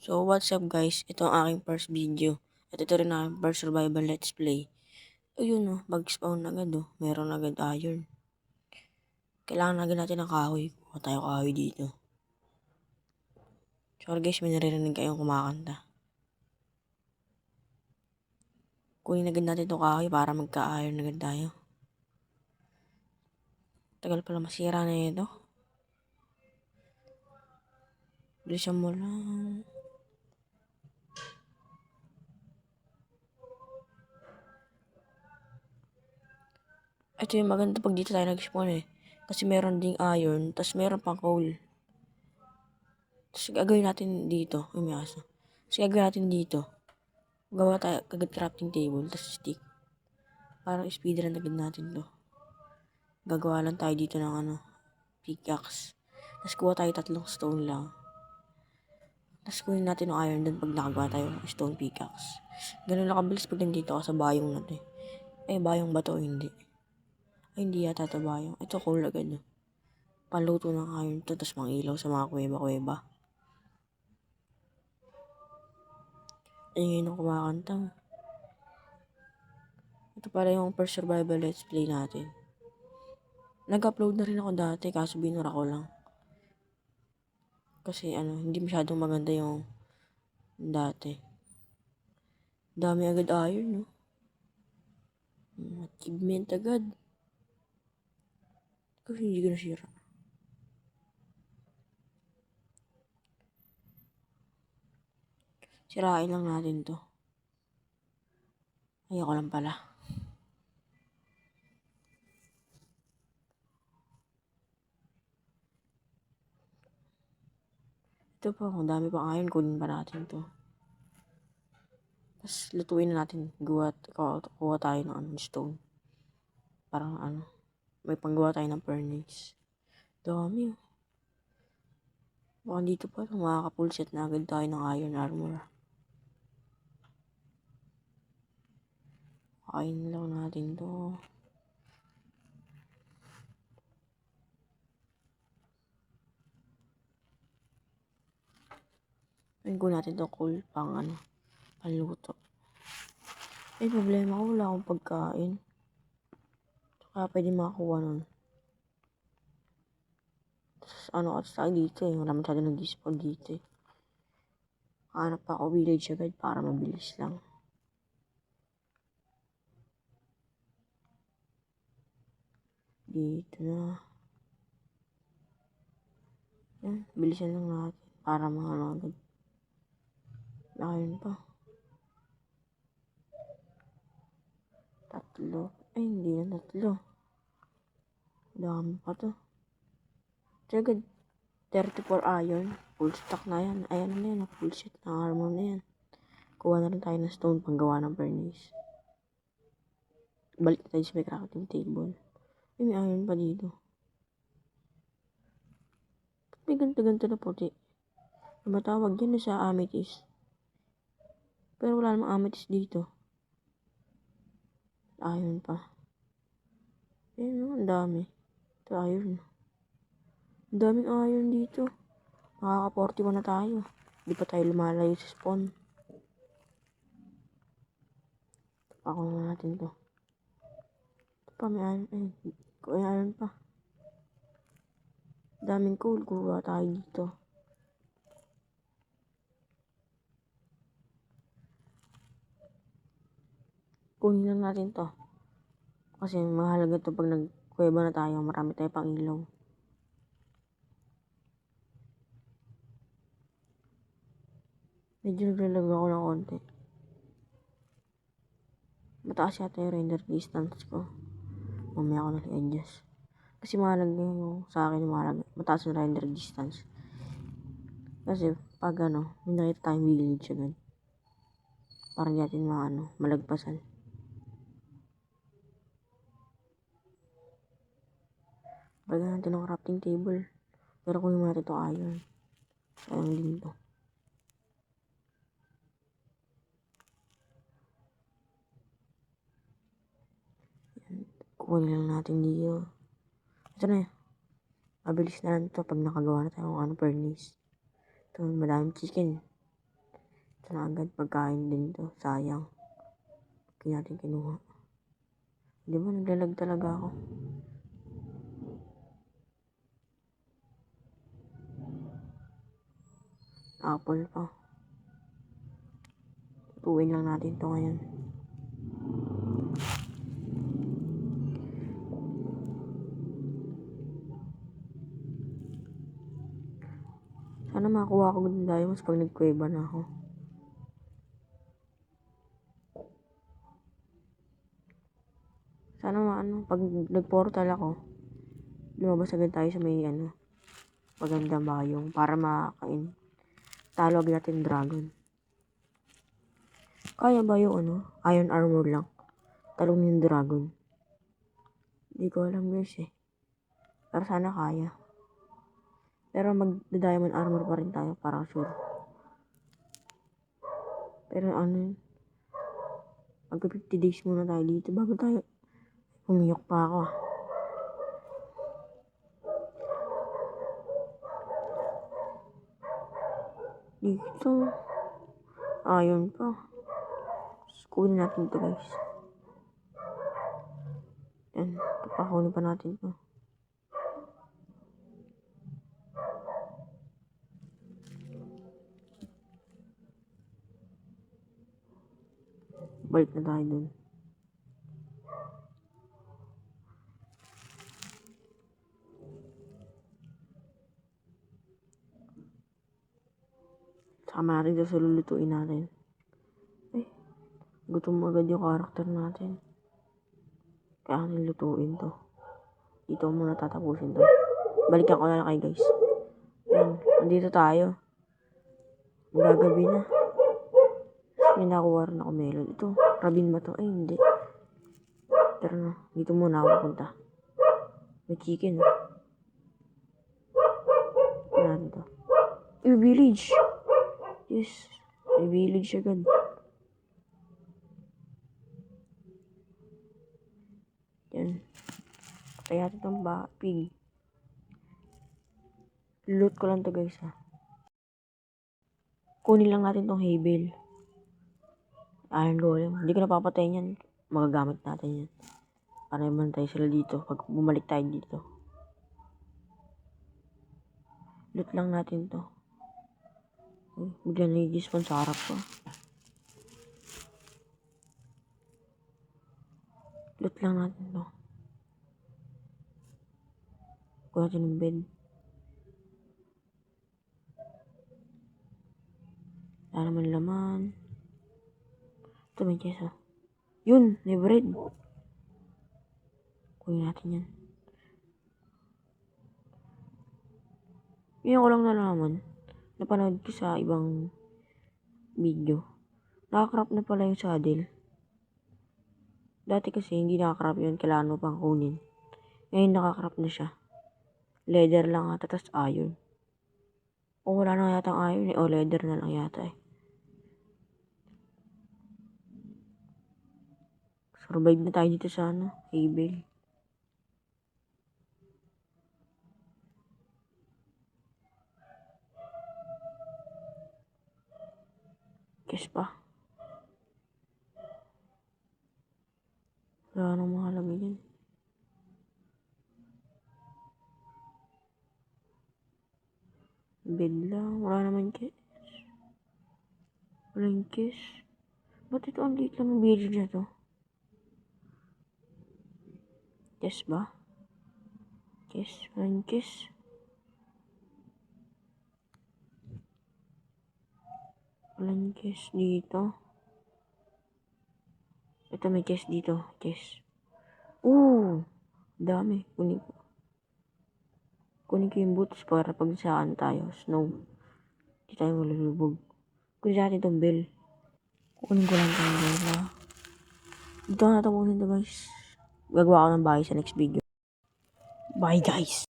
So, what's up guys? Ito ang aking first video. At ito rin ang first survival let's play. Ayun o, mag-spawn agad o. Meron agad iron. Kailangan agad natin ng kahoy. Kuha tayo kahoy dito. Sorry guys, may naririnig kayong kumakanta. Kunin agad natin itong kahoy para magka-iron agad tayo. Tagal pala masira na ito. Bilisan mo lang. Ito yung maganda pag dito tayo nag-spawn eh. Kasi meron ding iron, tas meron pang coal. Tapos gagawin natin dito. Ay, may aso. Tapos gagawin natin dito. Gawa tayo agad crafting table, tas stick. Parang speedrun agad natin to. Gagawa lang tayo dito ng pickaxe. Tapos kuha tayo 3 stone lang. Tapos kunin natin yung iron dun pag nakagawa tayo ng stone pickaxe. Ganun lang kabilis pag nandito ka sa bayong natin. Bayong ba to? Hindi. Hindi yata ito bayong. Ito coal agad. Paluto ng iron to, tapos mangilaw sa mga kuweba-kuweba. Ayun yung kumakanta. Ito pala yung first survival let's play natin. Nag-upload na rin ako dati, kaso binura ko lang. Kasi hindi masyadong maganda yung dati. Dami agad iron, no? Achievement agad. Kasi hindi ko nasira. Sirain lang natin to. Ayoko lang pala. Ito pa, kung dami pang iron, kunin pa natin to. Tapos lutuin na natin. Kuha tayo ng stone. Parang may panggawa tayo ng furnace. Dami. Baka dito pa, makaka-full set na agad tayo ng iron armor. Kain lang natin to. Ayun ko natin to coal pang panluto. Problema ko, wala akong pagkain. Saka pwede makakuha nun. Tapos tayo dito eh. Wala masyado nag-spawn dito eh. Hanap pa ako village agad para mabilis lang. Dito na. Yan, bilisan lang natin para agad. Ayun pa. 3. Hindi na 3. Dami pa to. Agad 34 iron. Full stock na yan. Ayan na yan. Full set na armor na yan. Kuha na rin tayo ng stone pang gawa ng furnace. Balik tayo sa may crafting table. May iron pa dito. May ganto-ganto na puti. Ano ba tawag yan sa amethyst? Pero wala namang amethyst dito. Iron pa. Ang dami. Ito iron. Ang daming iron dito. Makaka-41 na tayo. Hindi pa tayo lumalayo sa spawn. Ako na natin to. Ito pa may iron. May iron pa. Daming coal. Kuha tayo dito. Kunin lang natin to. Kasi mahalaga to pag nagkuweba na tayo. Marami tayo pang ilaw. Medyo naglalag ako ng konti. Mataas yata yung render distance ko. Mamaya ko na-adjust. Kasi mahalaga yung sa akin mataas yung render distance. Kasi pag may nakita tayong village agad. Parang di natin malagpasan. Bagay natin ng crafting table. Pero kung natin ito iron. Sayang din to. Kunin lang natin dito. Ito na yun. Mabilis na lang ito pag nakagawa na tayo ng furnace. Ito, madaming chicken. Ito na agad, pagkain din to. Sayang. Kaya natin kinuha. Di ba naglalag talaga ako? Apple pa. Tutuin lang natin to ngayon. Sana makakuha ko ng diamonds pag nagkuweba na ako. Sana pag nag-portal ako, lumabas agad tayo sa may magandang bayong para makakain. Talo agad natin dragon. Kaya ba yung iron armor lang? Talong yung dragon. Hindi ko alam guys eh. Pero sana kaya. Pero mag-diamond armor pa rin tayo para sure. Pero mag 50 days muna tayo dito bago tayo. Umiyok pa ako ah. Dito. Ayun pa. Kunin natin to guys. Yan. Papakunin pa natin to. Balik na tayo dun. Sama natin sa lulutuin natin. Gutom agad yung karakter natin. Kaya nilutuin to. Dito muna tatapusin to. Balikan ko na lang kayo guys. Yan. Nandito tayo. Magagabi na. May nakuha rin ako melon. Ito. Rabin ba to? Ay hindi. Pero na. Dito muna ako punta. May chicken. Yan to. Village. Yes. May village agad. Yan. Kaya itong pig. Loot ko lang to guys ha. Kunin lang natin tong hay bale. Iron golem. Hindi ko napapatay yan. Magagamit natin yan. Para naman tayo sila dito. Pag bumalik tayo dito. Loot lang natin to. Bigla nag-despawn sa harap ko. Loot lang natin to. Kuha natin ng bed. Wala naman laman. Ito may chest. Yun, may bread. Kunin natin yan. Yun ko lang nalaman. Napanood ko sa ibang video. Nakakrap na pala yung saddle. Dati kasi hindi nakakrap yun. Kailangan mo pang kunin. Ngayon nakakrap na siya. Leather lang ata. Tas iron. O wala na yata ang iron eh. O leather na lang yata eh. Survive na tayo dito sa hay bale. Kes pa. Wala nang mahalaga yan. Bed lang. Wala naman kes. Walang kes. Ba't ito ang liit lang ang video na to? Kes ba? Kes. Walang kes. Walang kes dito. Ito may kes dito. Kes. Dami. Kunin ko yung boots para pag saan tayo. Snow. Hindi tayo malulubog. Kunin natin itong bell. Kunin ko lang itong bell ha. Dito na tapusin ito guys. Gagawa ko ng bahay sa next video. Bye guys!